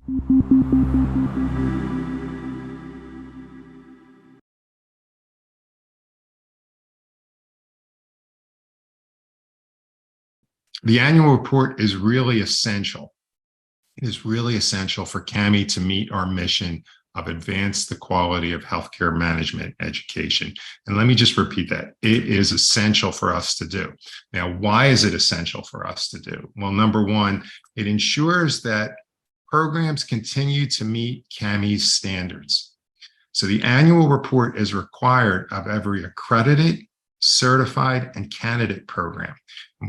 The annual report is really essential. It is really essential for CAHME to meet our mission of advance the quality of healthcare management education. And let me just repeat that. It is essential for us to do. Now, why is it essential for us to do? Well, number one, it ensures that programs continue to meet CAHME's standards. So the annual report is required of every accredited, certified, and candidate program.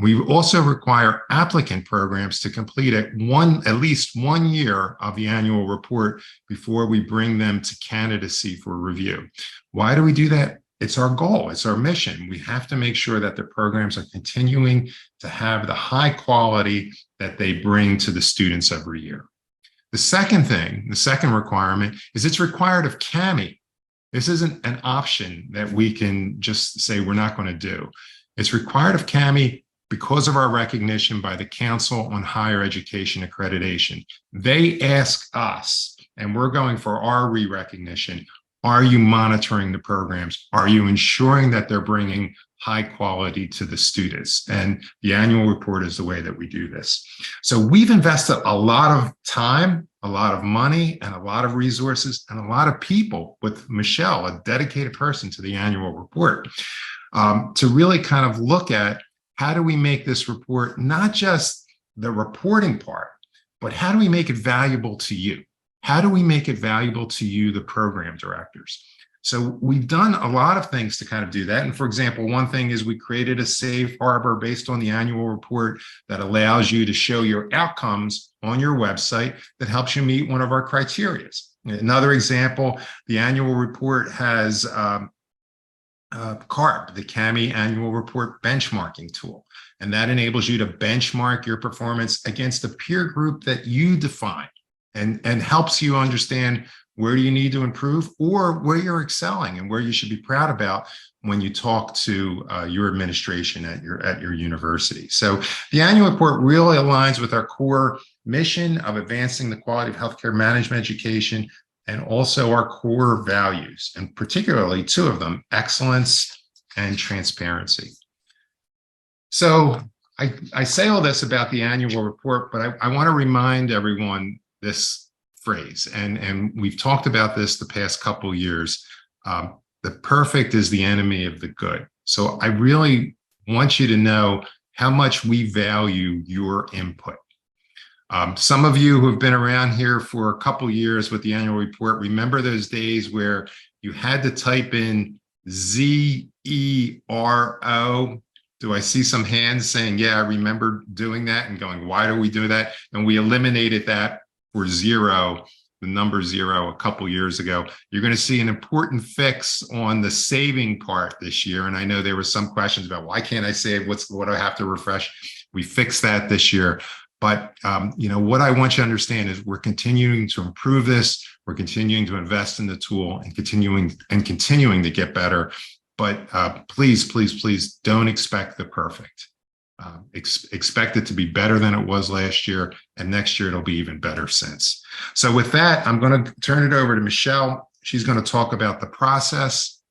We also require applicant programs to complete at least 1 year of the annual report before we bring them to candidacy for review. Why do we do that? It's our goal. It's our mission. We have to make sure that the programs are continuing to have the high quality that they bring to the students every year. The second requirement is it's required of CAHME. This isn't an option that we can just say we're not going to do. It's required of CAHME because of our recognition by the Council on Higher Education Accreditation. They ask us, and we're going for our re-recognition, are you monitoring the programs? Are you ensuring that they're bringing high quality to the students? And the annual report is the way that we do this. So we've invested a lot of time, a lot of money, and a lot of resources, and a lot of people with Michelle, a dedicated person to the annual report, to really kind of look at how do we make this report not just the reporting part, but how do we make it valuable to you? How do we make it valuable to you, the program directors? So we've done a lot of things to kind of do that. And for example, one thing is we created a safe harbor based on the annual report that allows you to show your outcomes on your website that helps you meet one of our criteria. Another example, the annual report has CARB, the CAHME Annual Report Benchmarking Tool. And that enables you to benchmark your performance against a peer group that you define and helps you understand where do you need to improve or where you're excelling and where you should be proud about when you talk to your administration at your university. So the annual report really aligns with our core mission of advancing the quality of healthcare management education and also our core values, and particularly two of them, excellence and transparency. So I say all this about the annual report, but I want to remind everyone this phrase, and we've talked about this the past couple of years. The perfect is the enemy of the good. So I really want you to know how much we value your input. Some of you who have been around here for a couple years with the annual report, remember those days where you had to type in ZERO. Do I see some hands saying, yeah, I remember doing that, and going, why do we do that? And we eliminated that for zero, the number zero, a couple years ago. You're going to see an important fix on the saving part this year. And I know there were some questions about why can't I save? What do I have to refresh? We fixed that this year. But what I want you to understand is we're continuing to improve this. We're continuing to invest in the tool and continuing to get better. But please, please, please don't expect the perfect. Expect it to be better than it was last year, and next year it'll be even better since. So with that, I'm going to turn it over to Michelle. She's going to talk about the process,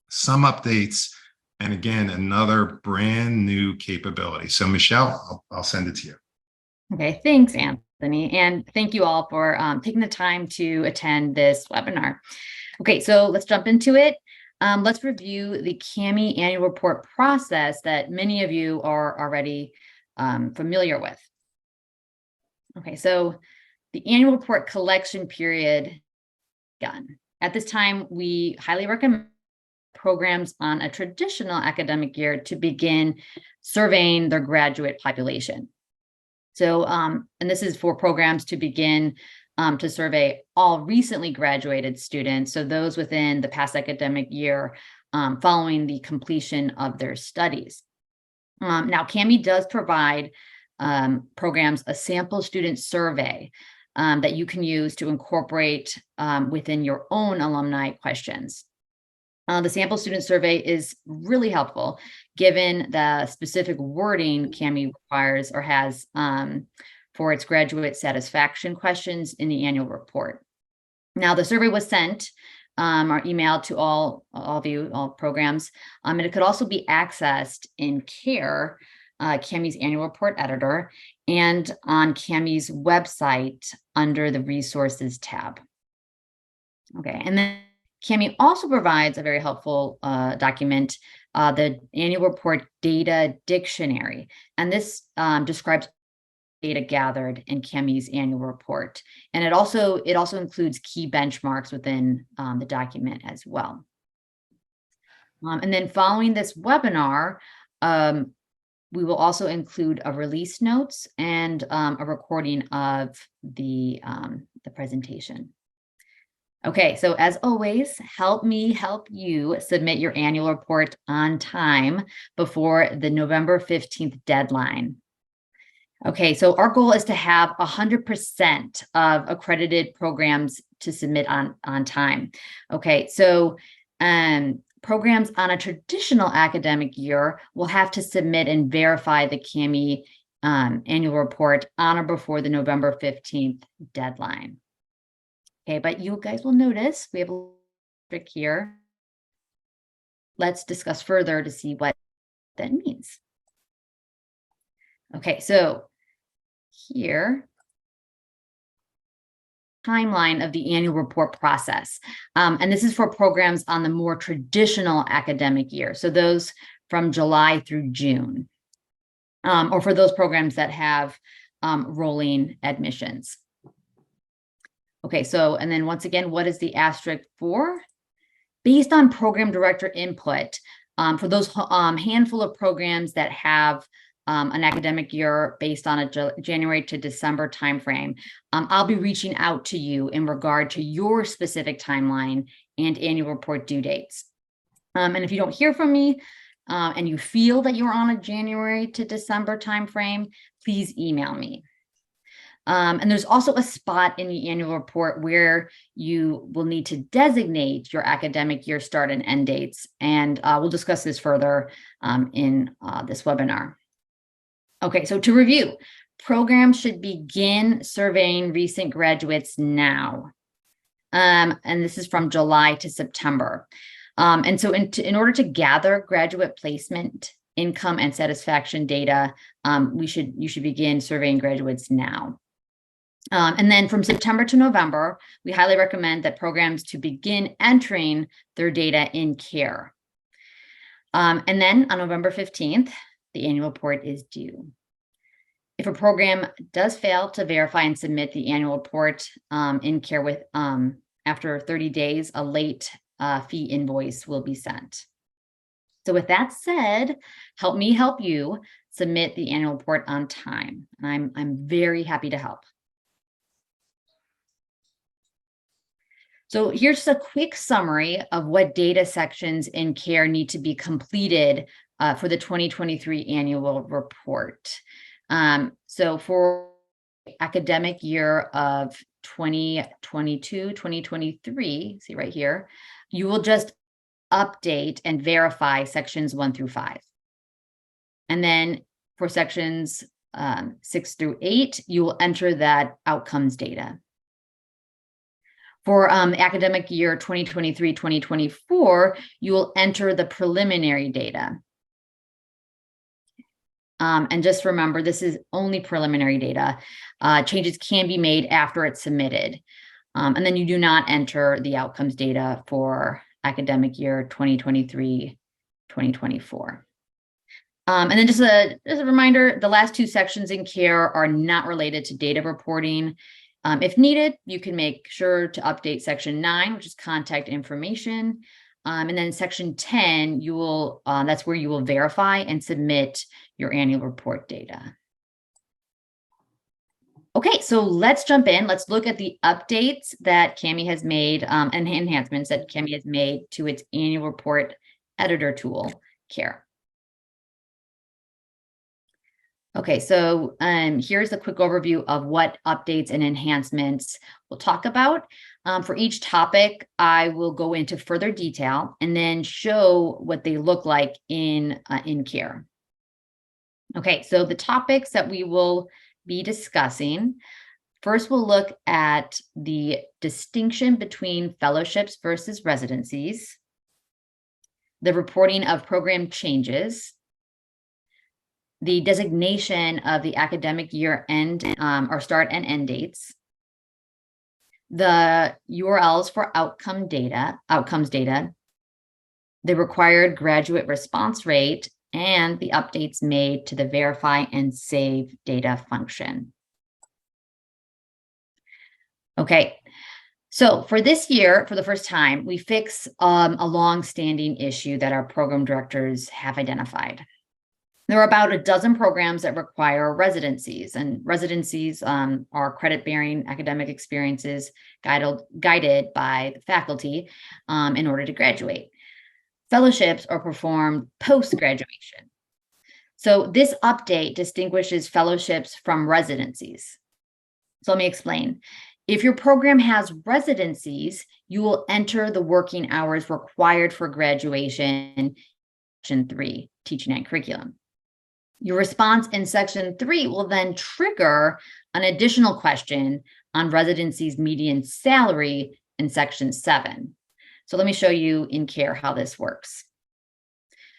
some updates, and again, another brand new capability. So Michelle, I'll send it to you. Okay, thanks, Anthony. And thank you all for taking the time to attend this webinar. Okay, so let's jump into it. Let's review the CAHME annual report process that many of you are already familiar with. Okay, so the annual report collection period begun. At this time, we highly recommend programs on a traditional academic year to begin surveying their graduate population. So, and this is for programs to begin to survey all recently graduated students, so those within the past academic year following the completion of their studies. Now, CAHME does provide programs a sample student survey that you can use to incorporate within your own alumni questions. The sample student survey is really helpful given the specific wording CAHME requires or has for its graduate satisfaction questions in the annual report. Now, the survey was sent or emailed to all of you, all programs, and it could also be accessed in CARE, CAHME's annual report editor, and on CAHME's website under the resources tab. Okay, and then CAHME also provides a very helpful document, the annual report data dictionary, and this describes data gathered in CAHME's annual report. And it also includes key benchmarks within the document as well. And then following this webinar, we will also include a release notes and a recording of the presentation. Okay, so as always, help me help you submit your annual report on time before the November 15th deadline. Okay, so our goal is to have 100% of accredited programs to submit on time. Okay, so programs on a traditional academic year will have to submit and verify the CAHME annual report on or before the November 15th deadline. Okay, but you guys will notice we have a trick here. Let's discuss further to see what that means. Okay, so here, timeline of the annual report process. And this is for programs on the more traditional academic year. So those from July through June, or for those programs that have rolling admissions. Okay, so, and then once again, what is the asterisk for? Based on program director input, for those handful of programs that have an academic year based on a January to December timeframe, I'll be reaching out to you in regard to your specific timeline and annual report due dates. And if you don't hear from me and you feel that you're on a January to December timeframe, please email me. And there's also a spot in the annual report where you will need to designate your academic year start and end dates. And we'll discuss this further in this webinar. Okay, so to review, programs should begin surveying recent graduates now. And this is from July to September. And so in order to gather graduate placement, income, and satisfaction data, you should begin surveying graduates now. And then from September to November, we highly recommend that programs to begin entering their data in CARE. And then on November 15th, the annual report is due. If a program does fail to verify and submit the annual report in CARE with after 30 days, a late fee invoice will be sent. So with that said, help me help you submit the annual report on time. And I'm very happy to help. So here's a quick summary of what data sections in CARE need to be completed for the 2023 annual report. So for academic year of 2022, 2023, see right here, you will just update and verify sections 1 through 5. And then for sections 6 through 8, you will enter that outcomes data. For academic year 2023, 2024, you will enter the preliminary data. And just remember, this is only preliminary data. Changes can be made after it's submitted. And then you do not enter the outcomes data for academic year 2023, 2024. And then just a reminder, the last two sections in CARE are not related to data reporting. If needed, you can make sure to update section 9, which is contact information. And then section 10, you will that's where you will verify and submit your annual report data. Okay, so let's jump in. Let's look at the updates that CAHME has made and enhancements that CAHME has made to its annual report editor tool, CARE. Okay, so here's a quick overview of what updates and enhancements we'll talk about. For each topic, I will go into further detail and then show what they look like in CARE. Okay, so the topics that we will be discussing. First, we'll look at the distinction between fellowships versus residencies, the reporting of program changes, the designation of the academic year end or start and end dates, the URLs for outcomes data, the required graduate response rate, and the updates made to the verify and save data function. Okay, so for this year, for the first time, we fix a long-standing issue that our program directors have identified. There are about a dozen programs that require residencies, and residencies are credit-bearing academic experiences guided by the faculty in order to graduate. Fellowships are performed post-graduation. So this update distinguishes fellowships from residencies. So let me explain. If your program has residencies, you will enter the working hours required for graduation, Section 3, Teaching and Curriculum. Your response in Section 3 will then trigger an additional question on residency's median salary in Section 7. So let me show you in CARE how this works.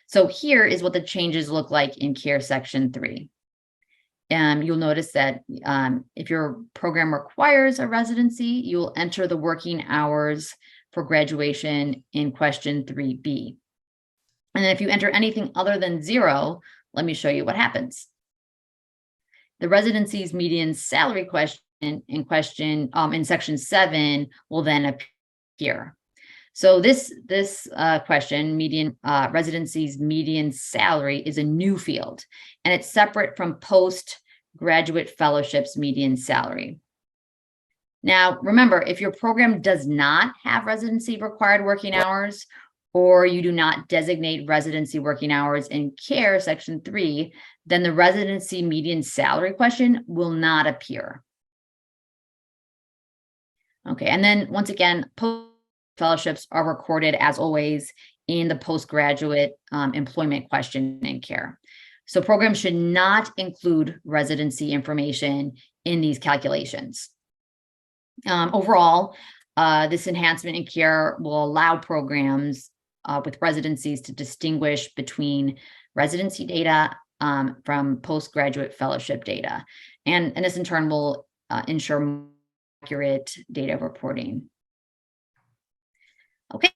So here is what the changes look like in CARE Section 3. You'll notice that if your program requires a residency, you'll enter the working hours for graduation in question 3B. And then if you enter anything other than 0, let me show you what happens. The residency's median salary question in Section 7 will then appear. So this question, residency's median salary, is a new field, and it's separate from postgraduate fellowships median salary. Now, remember, if your program does not have residency required working hours, or you do not designate residency working hours in CARE Section 3, then the residency median salary question will not appear. Okay, and then once again, fellowships are recorded as always in the postgraduate employment question in CARE. So programs should not include residency information in these calculations. Overall, this enhancement in CARE will allow programs with residencies to distinguish between residency data from postgraduate fellowship data. And this in turn will ensure accurate data reporting. Okay,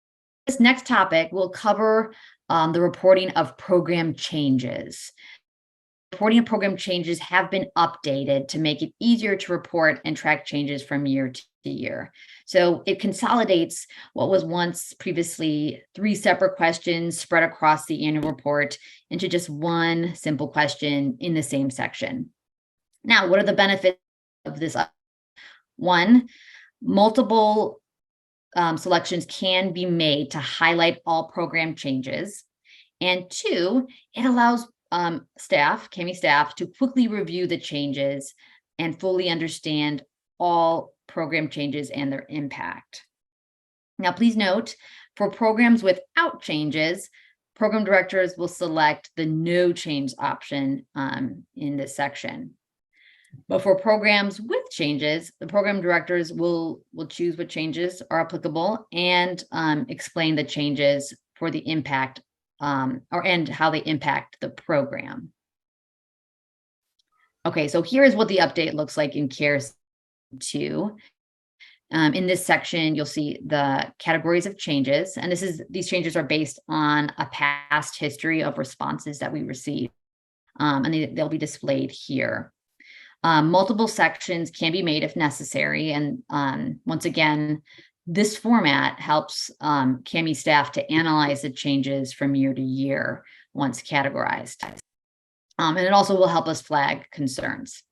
this next topic will cover the reporting of program changes. Reporting of program changes have been updated to make it easier to report and track changes from year to year. So it consolidates what was once previously 3 separate questions spread across the annual report into just one simple question in the same section. Now, what are the benefits of this? 1, multiple selections can be made to highlight all program changes. And 2, it allows CAHME staff to quickly review the changes and fully understand all program changes and their impact. Now, please note, for programs without changes, program directors will select the no change option in this section. But for programs with changes, the program directors will choose what changes are applicable and explain the changes for the impact and how they impact the program. Okay, so here's what the update looks like in CARE 2. In this section, you'll see the categories of changes, and these changes are based on a past history of responses that we received, and they'll be displayed here. Multiple sections can be made if necessary, and once again, this format helps CAHME staff to analyze the changes from year to year once categorized. And it also will help us flag concerns.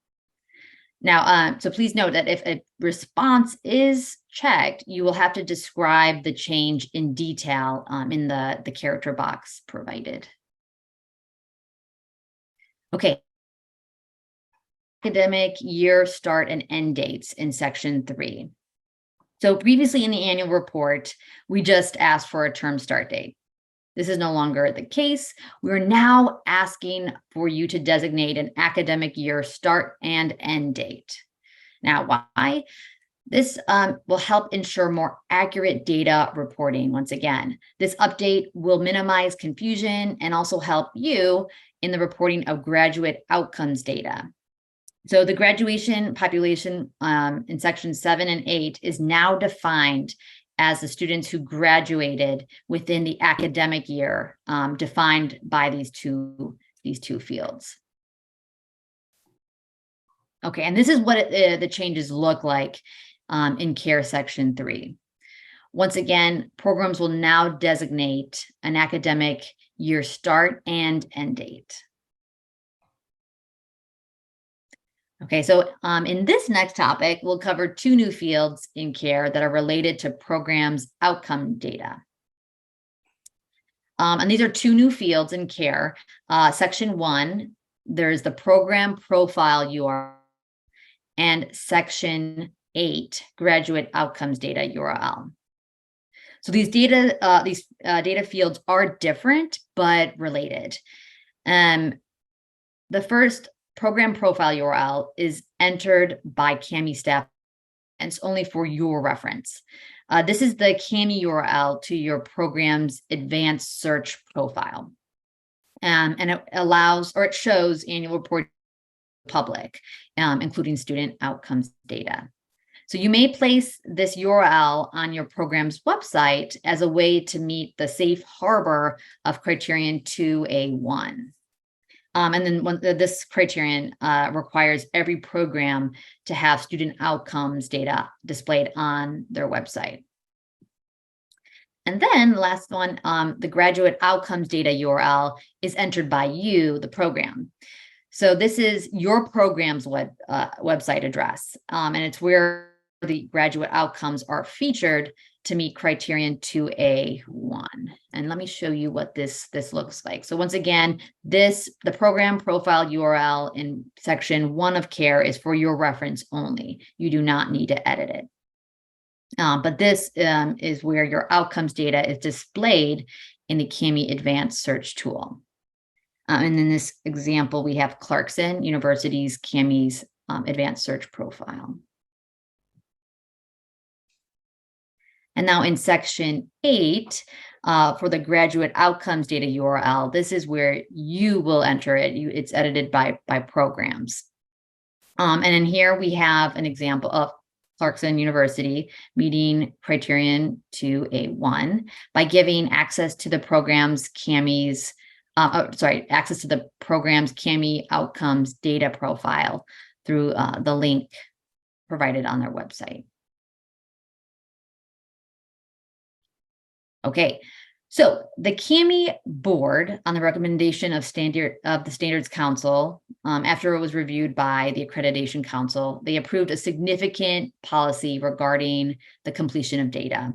Now, so please note that if a response is checked, you will have to describe the change in detail in the character box provided. Okay. Academic year start and end dates in Section 3. So previously in the annual report, we just asked for a term start date. This is no longer the case. We're now asking for you to designate an academic year start and end date. Now, why? This will help ensure more accurate data reporting. Once again, this update will minimize confusion and also help you in the reporting of graduate outcomes data. So the graduation population in section 7 and 8 is now defined as the students who graduated within the academic year, defined by these two fields. Okay, and this is what the changes look like in CARE Section 3. Once again, programs will now designate an academic year start and end date. Okay, so in this next topic, we'll cover 2 new fields in CARE that are related to programs outcome data. And these are 2 new fields in CARE. Section 1, there's the program profile URL, and Section 8, graduate outcomes data URL. So these data fields are different but related. The first, program profile URL, is entered by CAHME staff, and it's only for your reference. This is the CAHME URL to your program's advanced search profile. And it allows, or it shows, annual report public, including student outcomes data. So you may place this URL on your program's website as a way to meet the safe harbor of criterion 2A1. And then this criterion requires every program to have student outcomes data displayed on their website. And then the last one, the graduate outcomes data URL is entered by you, the program. So this is your program's website address, and it's where the graduate outcomes are featured to meet criterion 2A1. And let me show you what this looks like. So once again, the program profile URL in section 1 of CARE is for your reference only. You do not need to edit it. But this is where your outcomes data is displayed in the CAHME Advanced Search tool. And in this example, we have Clarkson University's CAHME's Advanced Search profile. And now in section 8, for the graduate outcomes data URL, this is where you will enter it. It's edited by programs. And in here, we have an example of Clarkson University meeting criterion 2A1 by giving access to the program's CAHME's, access to the program's CAHME outcomes data profile through the link provided on their website. Okay, so the CAHME board, on the recommendation of the Standards Council, after it was reviewed by the Accreditation Council, they approved a significant policy regarding the completion of data,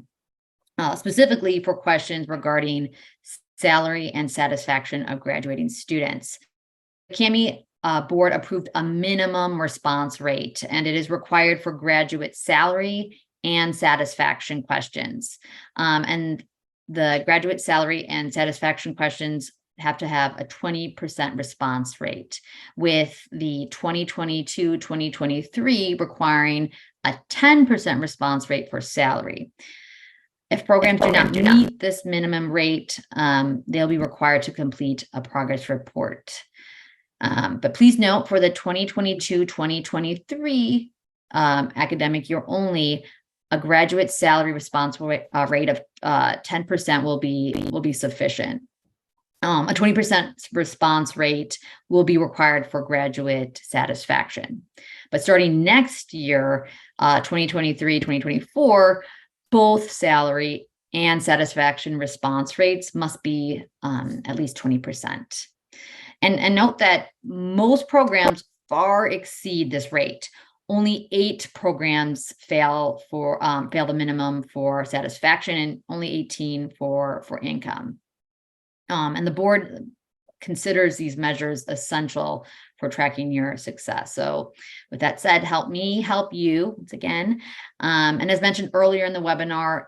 specifically for questions regarding salary and satisfaction of graduating students. The CAHME board approved a minimum response rate, and it is required for graduate salary and satisfaction questions. And the graduate salary and satisfaction questions have to have a 20% response rate, with the 2022-2023 requiring a 10% response rate for salary. If programs do not meet this minimum rate, they'll be required to complete a progress report. But please note, for the 2022-2023 academic year only, a graduate salary response rate of 10% will be sufficient. A 20% response rate will be required for graduate satisfaction. But starting next year, 2023-2024, both salary and satisfaction response rates must be at least 20%. And note that most programs far exceed this rate. Only 8 programs fail the minimum for satisfaction, and only 18 for income. And the board considers these measures essential for tracking your success. So with that said, help me help you once again. And as mentioned earlier in the webinar,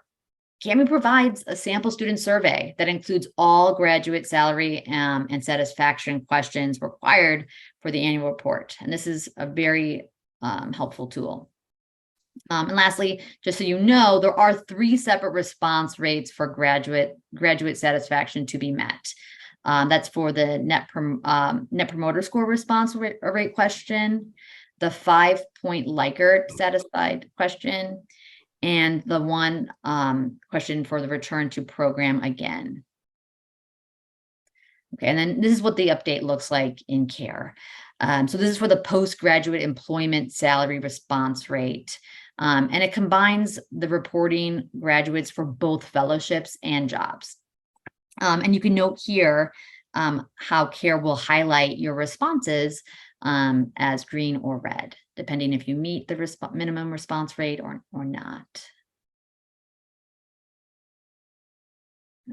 CAHME provides a sample student survey that includes all graduate salary and satisfaction questions required for the annual report. And this is a very helpful tool. And lastly, just so you know, there are 3 separate response rates for graduate satisfaction to be met. That's for the net promoter score response rate question, the 5-point Likert satisfied question, and the one question for the return to program again. Okay, and then this is what the update looks like in CARE. So this is for the postgraduate employment salary response rate. And it combines the reporting graduates for both fellowships and jobs. And you can note here how CARE will highlight your responses as green or red, depending if you meet the minimum response rate or not.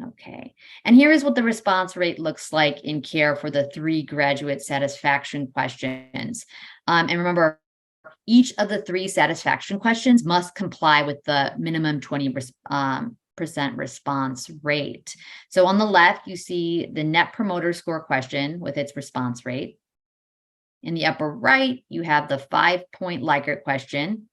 Okay, and here is what the response rate looks like in CARE for the 3 graduate satisfaction questions. And remember, each of the 3 satisfaction questions must comply with the minimum 20% response rate. So on the left, you see the net promoter score question with its response rate. In the upper right, you have the 5-point Likert question.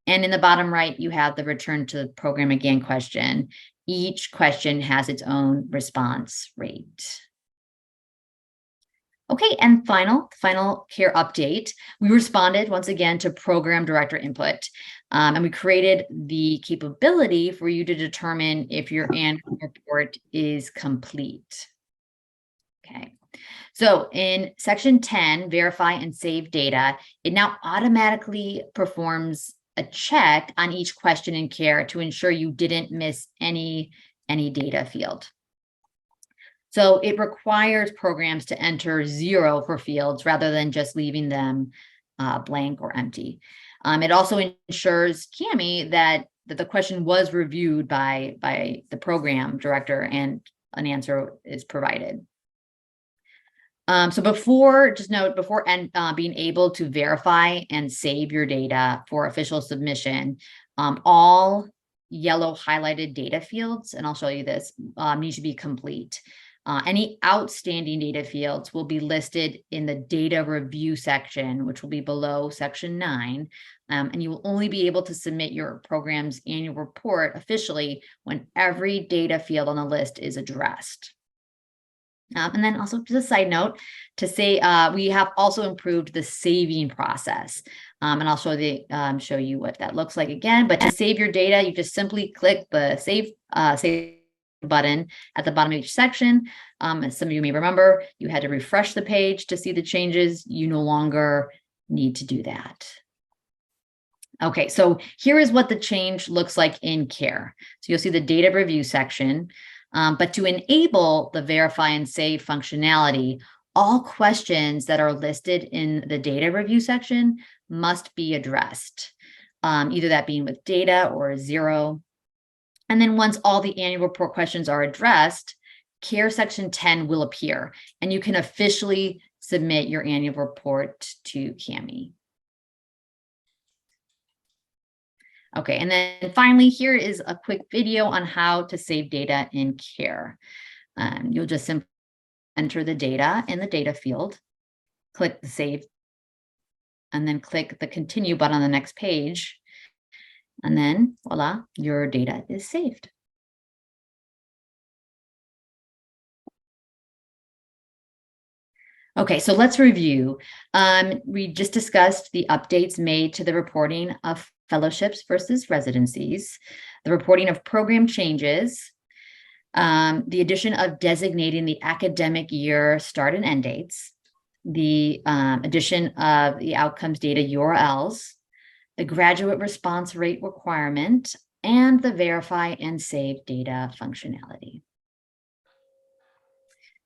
And in the bottom right, you have the return to the program again question. Each question has its own response rate. Okay, and final CARE update. We responded once again to program director input, and we created the capability for you to determine if your annual report is complete. Okay, so in section 10, verify and save data, it now automatically performs a check on each question in CARE to ensure you didn't miss any data field. So it requires programs to enter 0 for fields rather than just leaving them blank or empty. It also ensures CAHME that the question was reviewed by the program director and an answer is provided. So before being able to verify and save your data for official submission, all yellow highlighted data fields, and I'll show you this, need to be complete. Any outstanding data fields will be listed in the data review section, which will be below section 9. And you will only be able to submit your program's annual report officially when every data field on the list is addressed. And then also just a side note to say, we have also improved the saving process. And I'll show you what that looks like again. But to save your data, you just simply click the save button at the bottom of each section. As some of you may remember, you had to refresh the page to see the changes. You no longer need to do that. Okay, so here is what the change looks like in CARE. So you'll see the data review section. But to enable the verify and save functionality, all questions that are listed in the data review section must be addressed, either that being with data or 0. And then once all the annual report questions are addressed, CARE section 10 will appear, and you can officially submit your annual report to CAHME. Okay, and then finally, here is a quick video on how to save data in CARE. You'll just simply enter the data in the data field, click the save, and then click the continue button on the next page. And then voila, your data is saved. Okay, so let's review. We just discussed the updates made to the reporting of fellowships versus residencies, the reporting of program changes, the addition of designating the academic year start and end dates, the addition of the outcomes data URLs, the graduate response rate requirement, and the verify and save data functionality.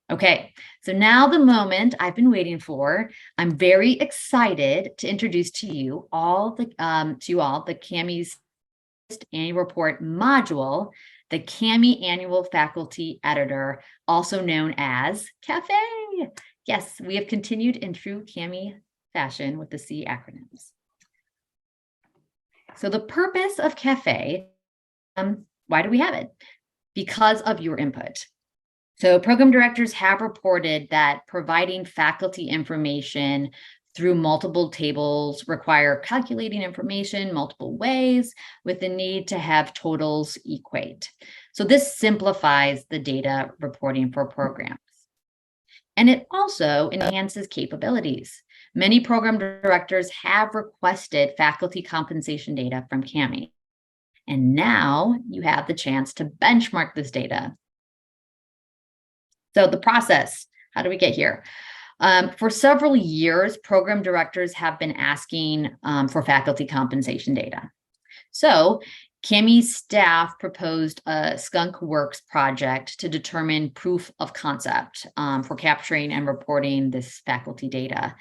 Okay, so now the moment I've been waiting for. I'm very excited to introduce to you all the CAHME's annual report module, the CAHME Annual Faculty Editor, also known as CAFE. Yes, we have continued in true CAHME fashion with the C acronyms. So the purpose of CAFE Why do we have it? Because of your input. So program directors have reported that providing faculty information through multiple tables require calculating information multiple ways with the need to have totals equate. So this simplifies the data reporting for programs. And it also enhances capabilities. Many program directors have requested faculty compensation data from CAHME. And now you have the chance to benchmark this data. So the process, how do we get here? For several years, program directors have been asking for faculty compensation data. So CAHME's staff proposed a Skunk Works project to determine proof of concept for capturing and reporting this faculty data.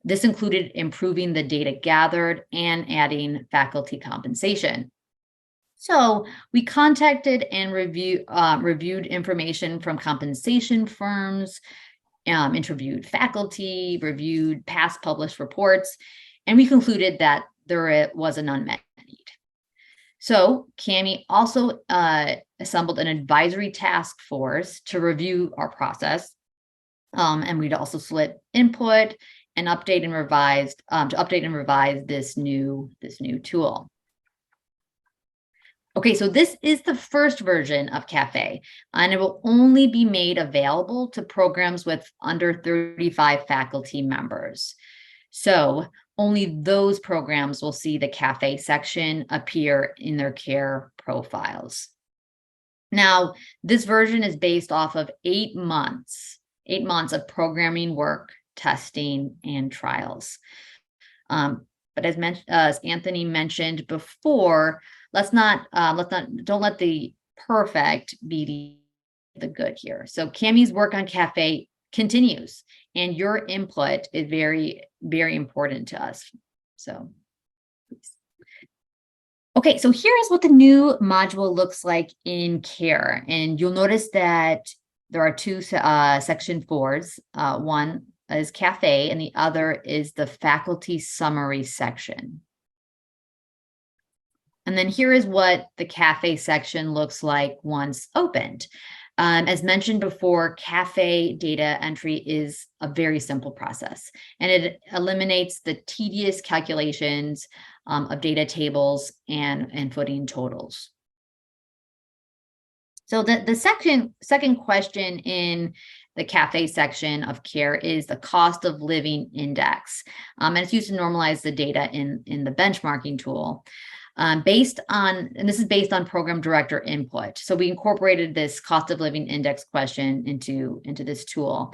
This included improving the data gathered and adding faculty compensation. So we contacted and reviewed information from compensation firms, interviewed faculty, reviewed past published reports, and we concluded that there was an unmet need. So CAHME also assembled an advisory task force to review our process, and we'd also solicit input and update and revise this new tool. Okay, so this is the first version of CAFE, and it will only be made available to programs with under 35 faculty members. So only those programs will see the CAFE section appear in their CARE profiles. Now, this version is based off of 8 months of programming work, testing, and trials. But as Anthony mentioned before, don't let the perfect be the good here. So CAHME's work on CAFE continues, and your input is very, very important to us. So, please. Okay, so here's what the new module looks like in CARE, and you'll notice that there are two section 4s. One is CAFE, and the other is the faculty summary section. And then here is what the CAFE section looks like once opened. As mentioned before, CAFE data entry is a very simple process, and it eliminates the tedious calculations of data tables and footing totals. So the second question in the CAFE section of CARE is the cost of living index. And it's used to normalize the data in the benchmarking tool. And this is based on program director input. So we incorporated this cost of living index question into this tool.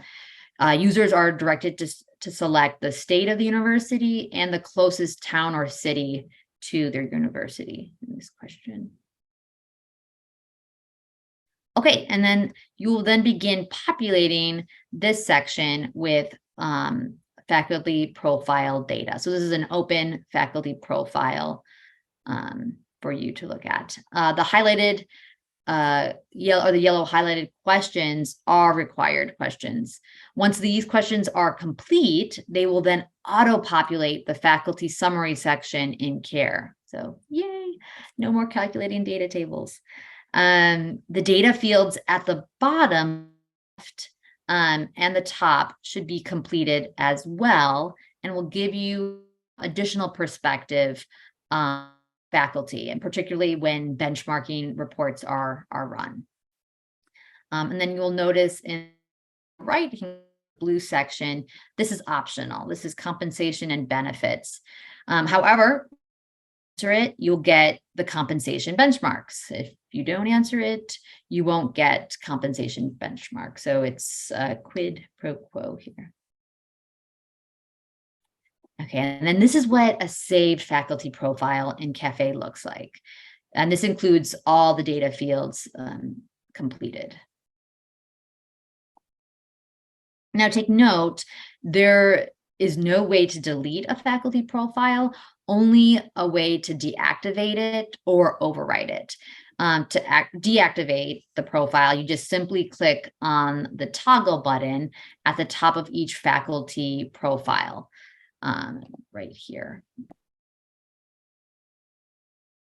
Users are directed to select the state of the university and the closest town or city to their university in this question. Okay, and then you will then begin populating this section with faculty profile data. So this is an open faculty profile for you to look at. The highlighted yellow highlighted questions are required questions. Once these questions are complete, they will then auto-populate the faculty summary section in CARE. So yay, no more calculating data tables. The data fields at the bottom left and the top should be completed as well, and will give you additional perspective on faculty, and particularly when benchmarking reports are run. And then you'll notice in the right blue section, this is optional. This is compensation and benefits. However, answer it, you'll get the compensation benchmarks. If you don't answer it, you won't get compensation benchmark. So it's a quid pro quo here. Okay, and then this is what a saved faculty profile in CAFE looks like. And this includes all the data fields completed. Now take note, there is no way to delete a faculty profile, only a way to deactivate it or overwrite it. To deactivate the profile, you just simply click on the toggle button at the top of each faculty profile. Right here.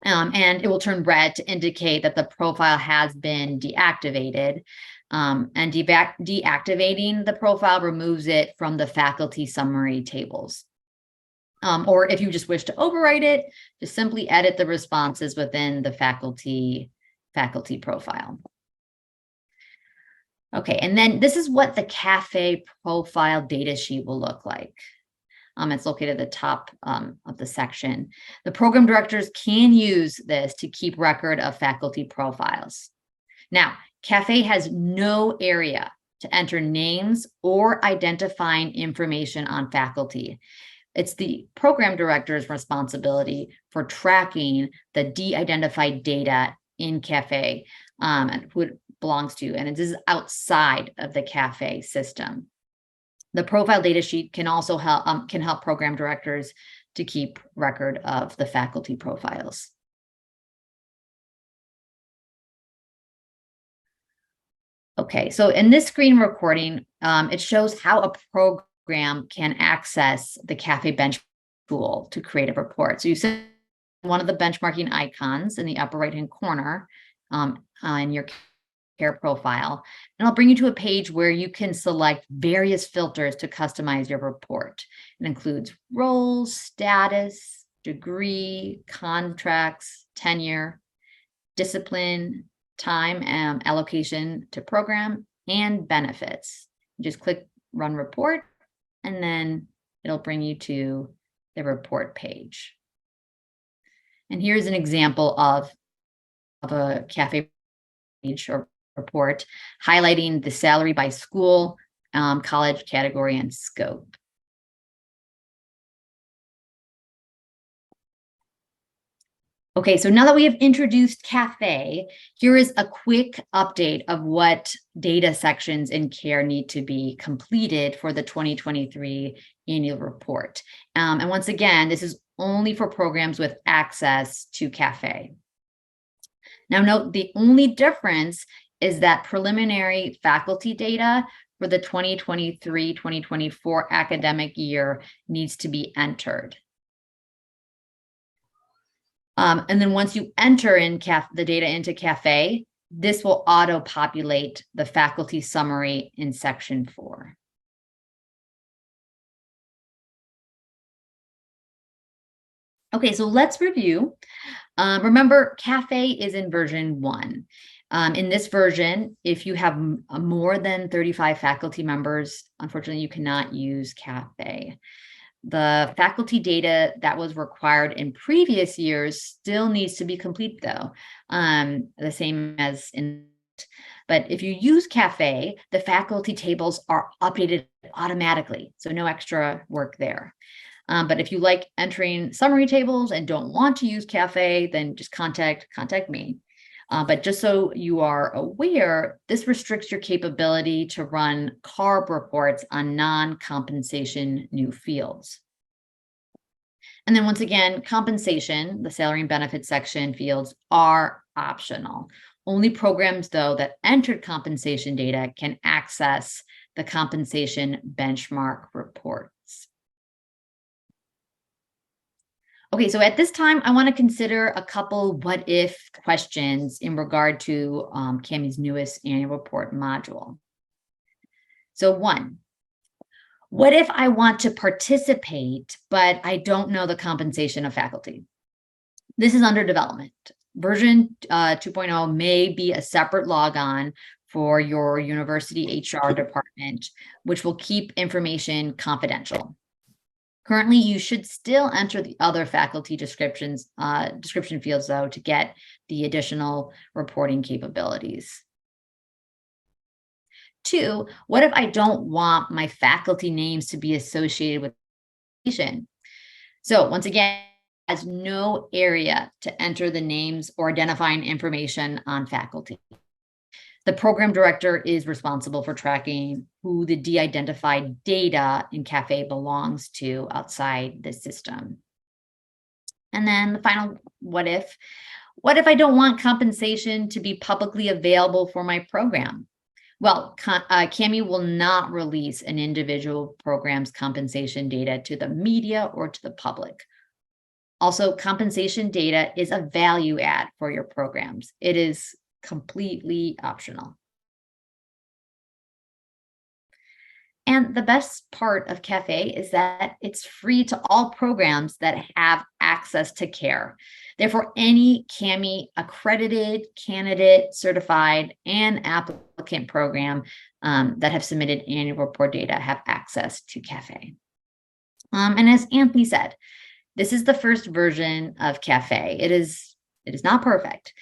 And it will turn red to indicate that the profile has been deactivated. And deactivating the profile removes it from the faculty summary tables. Or if you just wish to overwrite it, just simply edit the responses within the faculty profile. Okay, and then this is what the CAHME profile data sheet will look like. It's located at the top of the section. The program directors can use this to keep record of faculty profiles. Now, CAHME has no area to enter names or identifying information on faculty. It's the program director's responsibility for tracking the de-identified data in CAHME and who it belongs to, and it is outside of the CAHME system. The profile data sheet can also help program directors to keep record of the faculty profiles. Okay, so in this screen recording, it shows how a program can access the CAHME bench tool to create a report. So you see one of the benchmarking icons in the upper right-hand corner in your care profile, and I'll bring you to a page where you can select various filters to customize your report. It includes roles, status, degree, contracts, tenure, discipline, time allocation to program, and benefits. You just click Run Report, and then it'll bring you to the report page. And here's an example of a CAHME page or report highlighting the salary by school, college category, and scope. Okay, so now that we have introduced CAHME, here is a quick update of what data sections in CARE need to be completed for the 2023 annual report. And once again, this is only for programs with access to CAHME. Now note, the only difference is that preliminary faculty data for the 2023-2024 academic year needs to be entered. And then once you enter in the data into CAHME, this will auto-populate the faculty summary in section 4. Okay, so let's review. Remember, CAHME is in version 1. In this version, if you have more than 35 faculty members, unfortunately, you cannot use CAHME. The faculty data that was required in previous years still needs to be complete, though, the same as in. But if you use CAHME, the faculty tables are updated automatically, so no extra work there. But if you like entering summary tables and don't want to use CAHME, then just contact me. But just so you are aware, this restricts your capability to run CARB reports on non-compensation new fields. And then once again, compensation, the salary and benefits section fields are optional. Only programs, though, that entered compensation data can access the compensation benchmark reports. Okay, so at this time, I want to consider a couple what-if questions in regard to CAHME's newest annual report module. So 1, what if I want to participate, but I don't know the compensation of faculty? This is under development. Version 2.0 may be a separate logon for your university HR department, which will keep information confidential. Currently, you should still enter the other faculty description fields, though, to get the additional reporting capabilities. 2, what if I don't want my faculty names to be associated with education? So once again, has no area to enter the names or identifying information on faculty. The program director is responsible for tracking who the de-identified data in CAHME belongs to outside the system. And then the final what if I don't want compensation to be publicly available for my program? Well, CAHME will not release an individual program's compensation data to the media or to the public. Also, compensation data is a value add for your programs. It is completely optional. And the best part of CAFE is that it's free to all programs that have access to CARE. Therefore, any CAHME accredited, candidate, certified, and applicant program that have submitted annual report data have access to CAFE. And as Anthony said, this is the first version of CAFE. It is not perfect.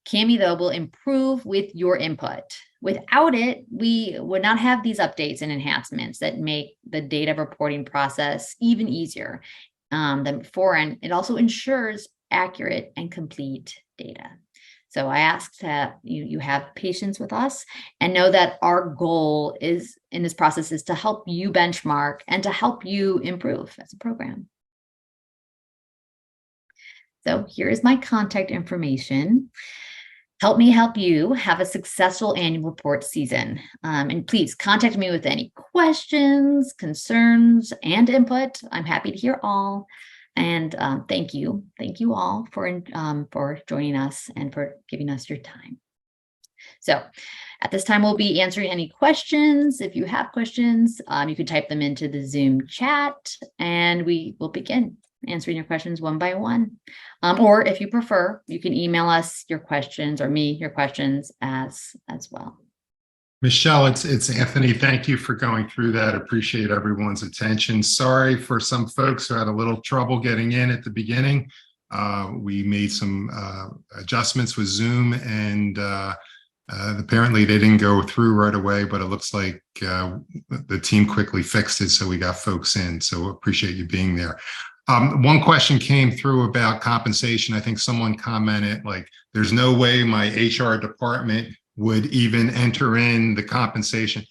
CAHME, though, will improve with your input. Without it, we would not have these updates and enhancements that make the data reporting process even easier than before. And it also ensures accurate and complete data. So I ask that you have patience with us and know that our goal is in this process is to help you benchmark and to help you improve as a program. So here is my contact information. Help me help you have a successful annual report season. And please contact me with any questions, concerns, and input. I'm happy to hear all. And thank you all for joining us and for giving us your time. So at this time, we'll be answering any questions. If you have questions, you can type them into the Zoom chat, and we will begin answering your questions one by one. Or if you prefer, you can email us your questions or me your questions as well. Michelle, it's Anthony. Thank you for going through that. Appreciate everyone's attention. Sorry for some folks who had a little trouble getting in at the beginning. We made some adjustments with Zoom, and apparently they didn't go through right away, but it looks like the team quickly fixed it, so we got folks in. So appreciate you being there. One question came through about compensation. I think someone commented, like, there's no way my HR department would even enter in the compensation.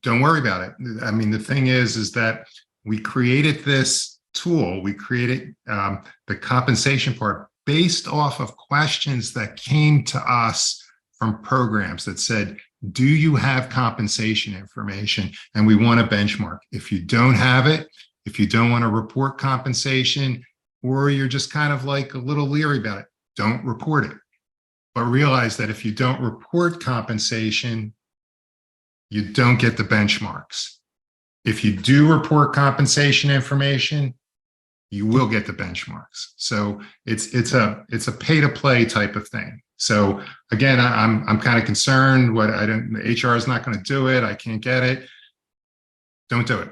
Don't worry about it. I mean, the thing is that we created this tool. We created the compensation part based off of questions that came to us from programs that said, do you have compensation information? And we want to benchmark. If you don't have it, if you don't want to report compensation, or you're just kind of like a little leery about it, don't report it. But realize that if you don't report compensation, you don't get the benchmarks. If you do report compensation information, you will get the benchmarks. So it's a pay to play type of thing. So again, I'm kind of concerned. HR is not going to do it. I can't get it. Don't do it.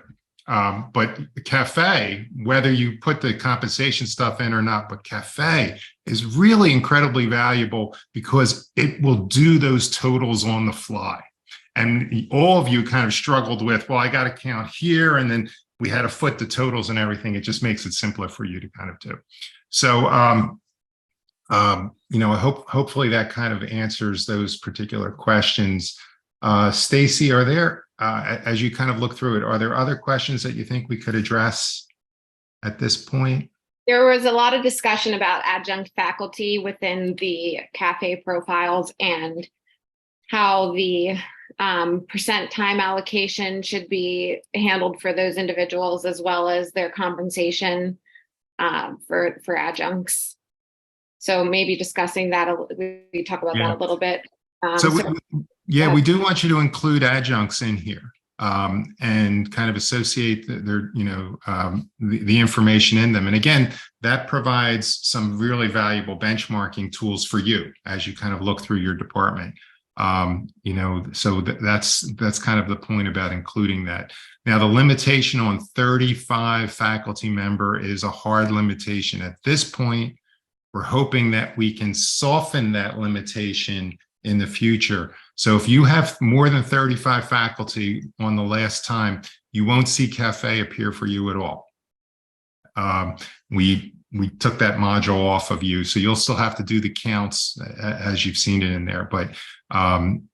But CAFE, whether you put the compensation stuff in or not, but CAFE is really incredibly valuable because it will do those totals on the fly. And all of you kind of struggled with, well, I got to count here, and then we had to foot the totals and everything. It just makes it simpler for you to kind of do. So, hopefully that kind of answers those particular questions. Stacy, are there, as you kind of look through it, are there other questions that you think we could address at this point? There was a lot of discussion about adjunct faculty within the CAFE profiles and how the percent time allocation should be handled for those individuals, as well as their compensation for adjuncts. So maybe discussing that, we talk about that a little bit. We do want you to include adjuncts in here and kind of associate the information in them. And again, that provides some really valuable benchmarking tools for you as you kind of look through your department. So that's kind of the point about including that. Now, the limitation on 35 faculty member is a hard limitation. At this point, we're hoping that we can soften that limitation in the future. So if you have more than 35 faculty on the last time, you won't see CAFE appear for you at all. We took that module off of you, so you'll still have to do the counts as you've seen it in there. But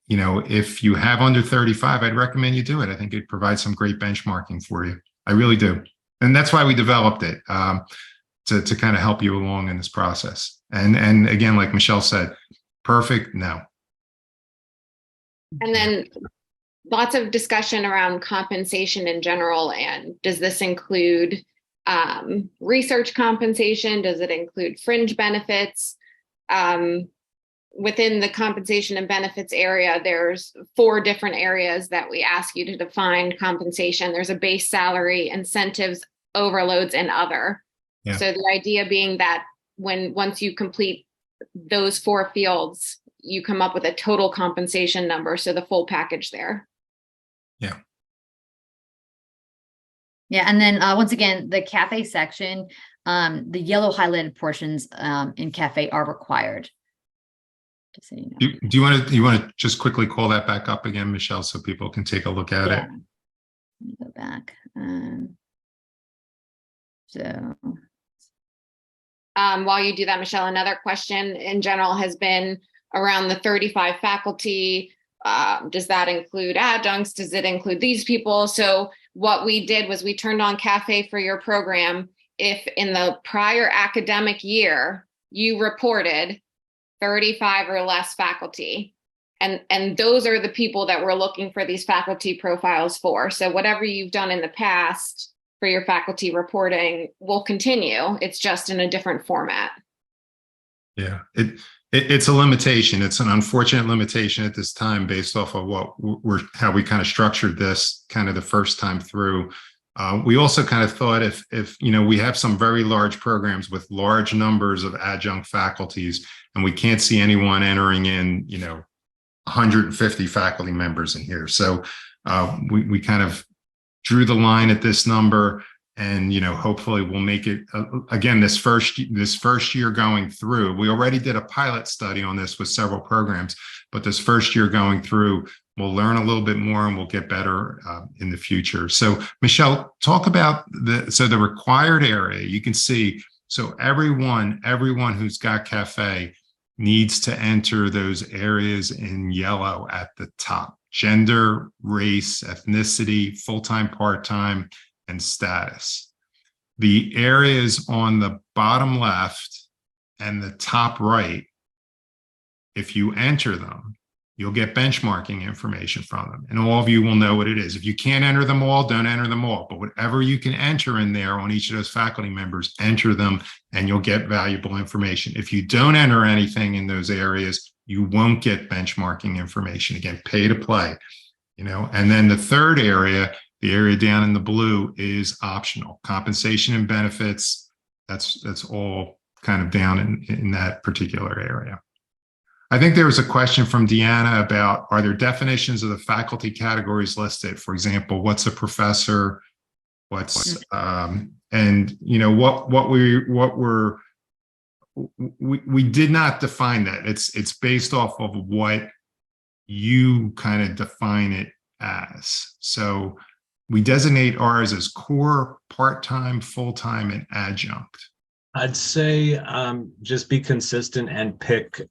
if you have under 35, I'd recommend you do it. I think it provides some great benchmarking for you. I really do, and that's why we developed it to kind of help you along in this process. And again, like Michelle said, perfect? No. And then lots of discussion around compensation in general. And does this include research compensation? Does it include fringe benefits? Within the compensation and benefits area, there's 4 different areas that we ask you to define compensation. There's a base salary, incentives, overloads, and other. Yeah. So the idea being that once you complete those 4 fields, you come up with a total compensation number. So the full package there. Yeah. Yeah. And then once again, the CAFE section, the yellow highlighted portions in CAFE are required. Just so you know. Do you want to just quickly call that back up again, Michelle, so people can take a look at it? Let me go back. While you do that, Michelle, another question in general has been around the 35 faculty. Does that include adjuncts? Does it include these people? So what we did was we turned on CAFE for your program. If in the prior academic year, you reported 35 or less faculty, and those are the people that we're looking for these faculty profiles for. So whatever you've done in the past for your faculty reporting will continue. It's just in a different format. Yeah, it's a limitation. It's an unfortunate limitation at this time based off of how we kind of structured this kind of the first time through. We also kind of thought if we have some very large programs with large numbers of adjunct faculties, and we can't see anyone entering in 150 faculty members in here. So we kind of drew the line at this number, and hopefully we'll make it again this first year going through. We already did a pilot study on this with several programs, but this first year going through, we'll learn a little bit more and we'll get better in the future. So Michelle, talk about the required area. You can see, so everyone who's got CAFE needs to enter those areas in yellow at the top: gender, race, ethnicity, full-time, part-time, and status. The areas on the bottom left and the top right, if you enter them, you'll get benchmarking information from them, and all of you will know what it is. If you can't enter them all, don't enter them all, but whatever you can enter in there on each of those faculty members, enter them, and you'll get valuable information. If you don't enter anything in those areas, you won't get benchmarking information. Again, pay to play, and then the third area, the area down in the blue, is optional. Compensation and benefits, that's all kind of down in that particular area. I think there was a question from Deanna about, are there definitions of the faculty categories listed? For example, what's a professor? What's we did not define that. It's based off of what you kind of define it as. So we designate ours as core, part-time, full-time, and adjunct. I'd say just be consistent and pick,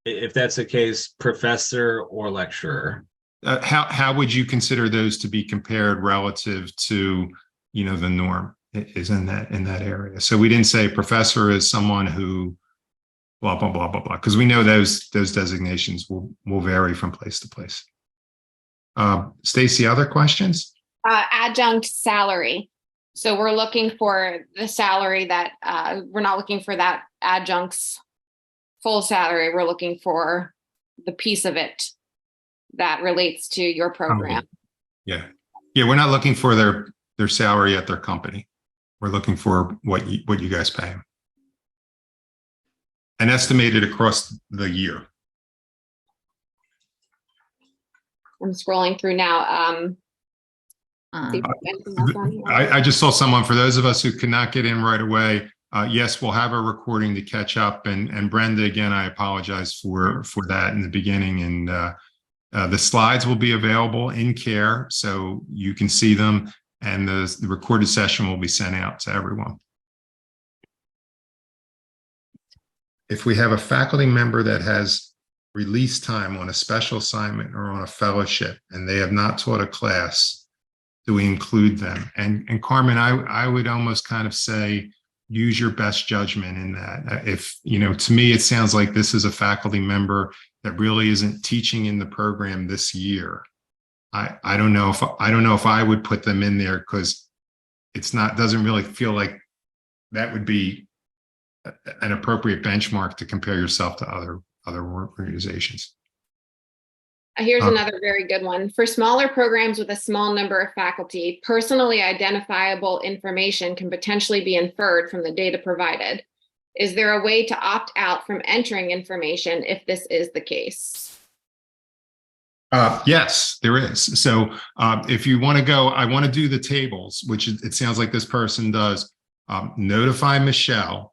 if that's the case, professor or lecturer. How would you consider those to be compared relative to the norm is in that area? So we didn't say professor is someone who blah blah blah blah blah, because we know those designations will vary from place to place. Stacy, other questions? Adjunct salary. So we're looking for the salary that we're not looking for that adjunct's full salary. We're looking for the piece of it that relates to your program. Yeah. We're not looking for their salary at their company. We're looking for what you guys pay them, and estimated across the year. I'm scrolling through now. I just saw someone, for those of us who could not get in right away, yes, we'll have a recording to catch up. And Brenda, again, I apologize for that in the beginning. And the slides will be available in CARE, so you can see them. And the recorded session will be sent out to everyone. If we have a faculty member that has release time on a special assignment or on a fellowship and they have not taught a class, do we include them? And Carmen, I would almost kind of say, use your best judgment in that. If, to me, it sounds like this is a faculty member that really isn't teaching in the program this year. I don't know if I would put them in there, because it's not, doesn't really feel like that would be an appropriate benchmark to compare yourself to other organizations. Here's another very good one. For smaller programs with a small number of faculty, personally identifiable information can potentially be inferred from the data provided. Is there a way to opt out from entering information if this is the case? Yes, there is. So if you want to go, I want to do the tables, which it sounds like this person does. Notify Michelle.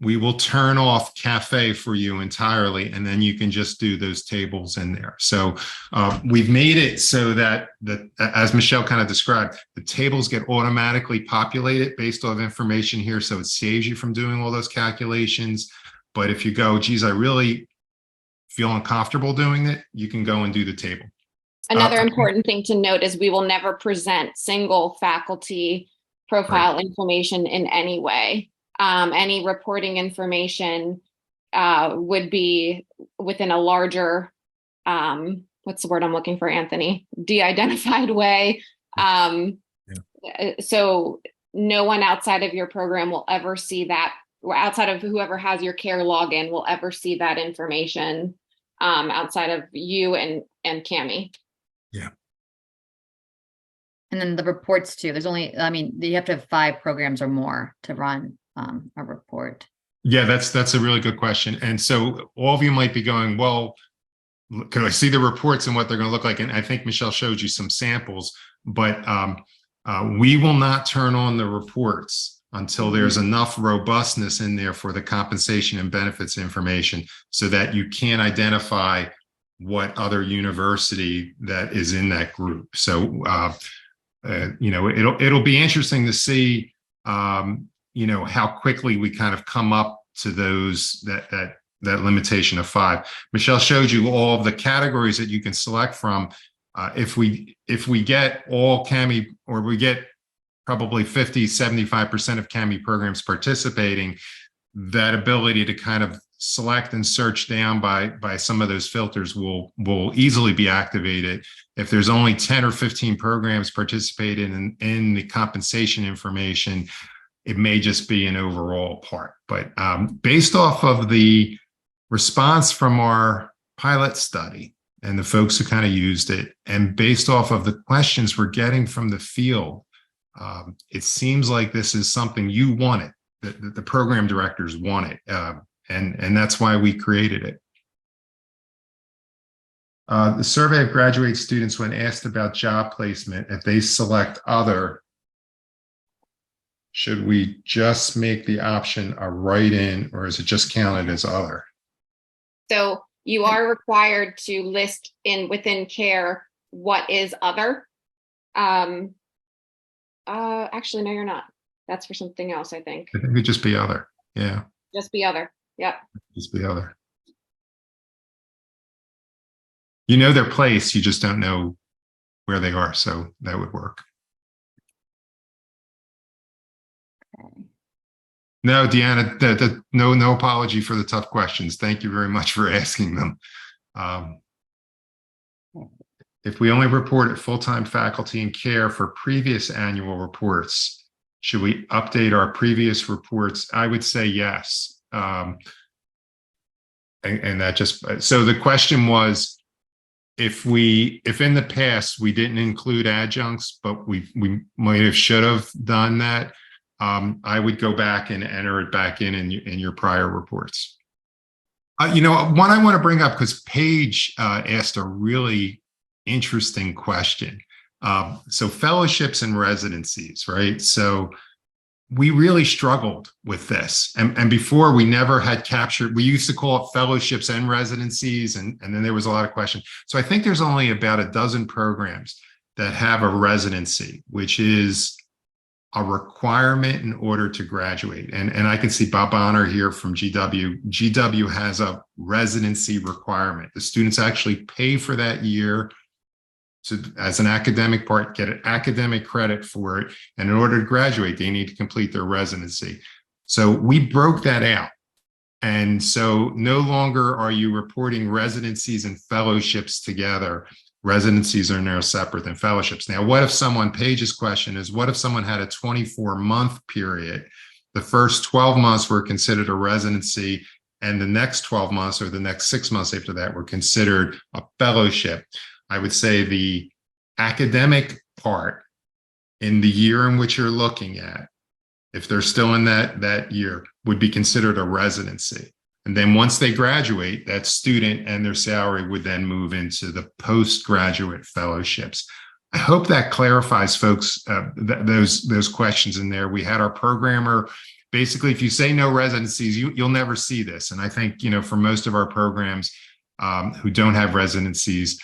We will turn off CAHME for you entirely, and then you can just do those tables in there. So we've made it so that, as Michelle kind of described, the tables get automatically populated based off information here. So it saves you from doing all those calculations. But if you go, geez, I really feel uncomfortable doing it, you can go and do the table. Another important thing to note is we will never present single faculty profile information in any way. Any reporting information would be within a larger, what's the word I'm looking for, Anthony? De-identified way. So no one outside of your program will ever see that, or outside of whoever has your CARE login will ever see that information outside of you and CAHME. Yeah. And then the reports too. There's only, I mean, you have to have 5 programs or more to run a report. Yeah, that's a really good question. And so all of you might be going, well, can I see the reports and what they're going to look like? And I think Michelle showed you some samples, but we will not turn on the reports until there's enough robustness in there for the compensation and benefits information so that you can identify what other university that is in that group. So, you know, it'll be interesting to see, you know, how quickly we kind of come up to those, that limitation of 5. Michelle showed you all of the categories that you can select from. If we get all CAHME, or we get probably 50-75% of CAHME programs participating, that ability to kind of select and search down by some of those filters will easily be activated. If there's only 10 or 15 programs participating in the compensation information, it may just be an overall part. But based off of the response from our pilot study and the folks who kind of used it, and based off of the questions we're getting from the field, it seems like this is something you wanted, that the program directors want it, and that's why we created it. The survey of graduate students, when asked about job placement, if they select other, should we just make the option a write-in, or is it just counted as other? So you are required to list within CARE what is other. Actually, no, you're not. That's for something else, I think. I think it would just be other. Yeah. Just be other. Yep. Just be other. You know their place, you just don't know where they are, so that would work. Okay. No, Deanna, no apology for the tough questions. Thank you very much for asking them. If we only reported full-time faculty in CARE for previous annual reports, should we update our previous reports? I would say yes. And that just, so the question was, if in the past we didn't include adjuncts, but we might have should have done that, I would go back and enter it back in your prior reports. You know, one I want to bring up, because Paige asked a really interesting question. So fellowships and residencies, right? So we really struggled with this. And before, we never had captured, we used to call it fellowships and residencies, and then there was a lot of questions. So I think there's only about a dozen programs that have a residency, which is a requirement in order to graduate. And I can see Bob Bonner here from GW. GW has a residency requirement. The students actually pay for that year to, as an academic part, get an academic credit for it. And in order to graduate, they need to complete their residency. So we broke that out. And so no longer are you reporting residencies and fellowships together. Residencies are now separate than fellowships. Now, what if someone, Paige's question is, what if someone had a 24-month period? The first 12 months were considered a residency, and the next 12 months or the next 6 months after that were considered a fellowship. I would say the academic part in the year in which you're looking at, if they're still in that year, would be considered a residency. And then once they graduate, that student and their salary would then move into the postgraduate fellowships. I hope that clarifies, folks, those questions in there. We had our programmer, basically, if you say no residencies, you'll never see this. And I think, for most of our programs who don't have residencies,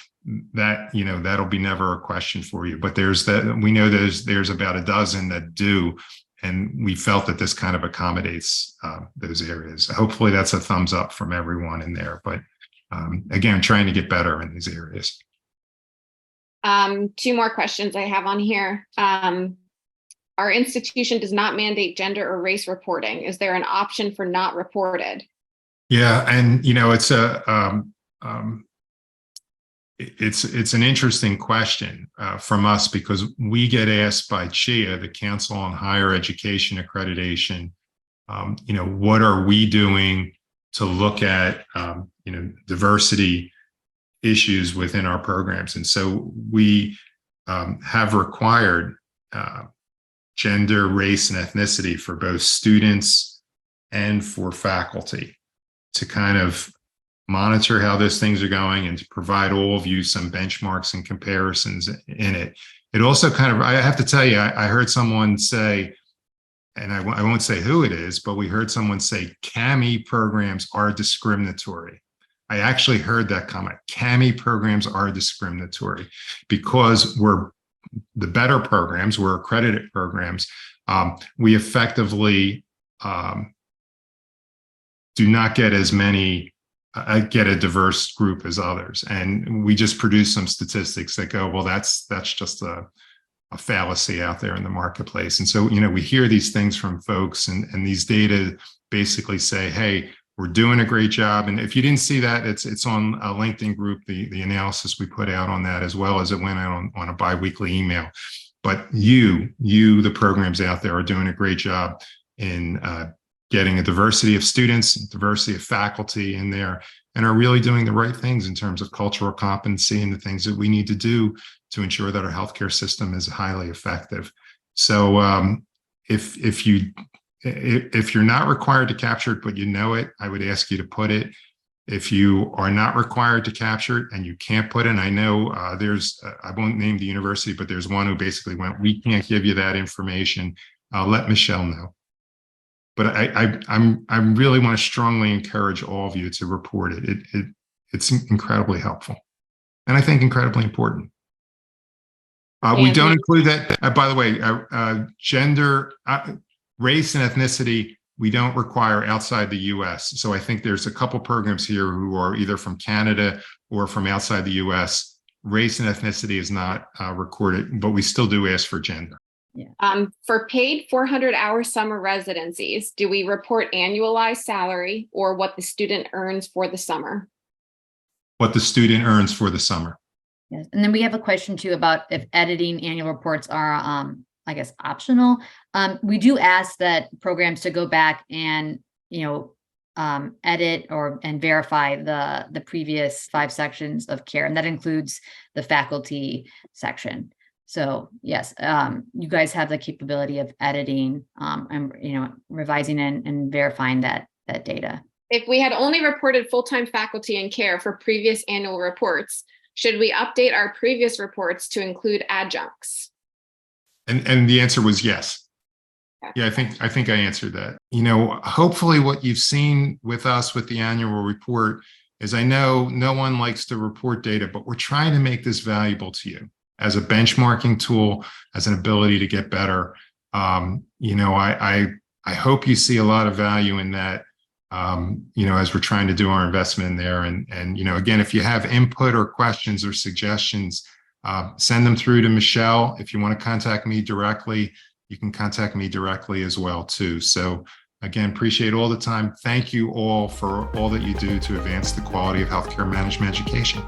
that, that'll be never a question for you. But we know there's about a dozen that do. And we felt that this kind of accommodates those areas. Hopefully that's a thumbs up from everyone in there. But again, trying to get better in these areas. 2 more questions I have on here. Our institution does not mandate gender or race reporting. Is there an option for not reported? Yeah, and it's an interesting question from us, because we get asked by CHIA, the Council on Higher Education Accreditation, what are we doing to look at, diversity issues within our programs? And so we have required gender, race, and ethnicity for both students and for faculty to kind of monitor how those things are going and to provide all of you some benchmarks and comparisons in it. It also kind of, I have to tell you, I heard someone say, and I won't say who it is, but we heard someone say CAHME programs are discriminatory. I actually heard that comment. CAHME programs are discriminatory because we're the better programs, we're accredited programs. We effectively do not get as many get a diverse group as others. And we just produce some statistics that go, well, that's just a fallacy out there in the marketplace. And so, we hear these things from folks, and these data basically say, hey, we're doing a great job. And if you didn't see that, it's on a LinkedIn group, the analysis we put out on that, as well as it went out on a biweekly email. But the programs out there are doing a great job in getting a diversity of students, diversity of faculty in there, and are really doing the right things in terms of cultural competency and the things that we need to do to ensure that our healthcare system is highly effective. So if you're not required to capture it, but you know it, I would ask you to put it. If you are not required to capture it and you can't put it, and I know I won't name the university, but there's one who basically went, we can't give you that information. Let Michelle know. But I really want to strongly encourage all of you to report it. It's incredibly helpful, and I think incredibly important. We don't include that. By the way, gender, race, and ethnicity, we don't require outside the U.S. So I think there's a couple programs here who are either from Canada or from outside the U.S. Race and ethnicity is not recorded, but we still do ask for gender. Yeah. For paid 400-hour summer residencies, do we report annualized salary or what the student earns for the summer? What the student earns for the summer. Yes. And then we have a question too about if editing annual reports are, I guess, optional. We do ask that programs to go back and, edit and verify the previous 5 sections of care. And that includes the faculty section. So yes, you guys have the capability of editing and revising and verifying that data. If we had only reported full-time faculty and care for previous annual reports, should we update our previous reports to include adjuncts? And the answer was yes. Yeah, I think I answered that. Hopefully what you've seen with us with the annual report is, I know no one likes to report data, but we're trying to make this valuable to you as a benchmarking tool, as an ability to get better. I hope you see a lot of value in that, as we're trying to do our investment in there. And again, if you have input or questions or suggestions, send them through to Michelle. If you want to contact me directly, you can contact me directly as well too. So again, appreciate all the time. Thank you all for all that you do to advance the quality of healthcare management education.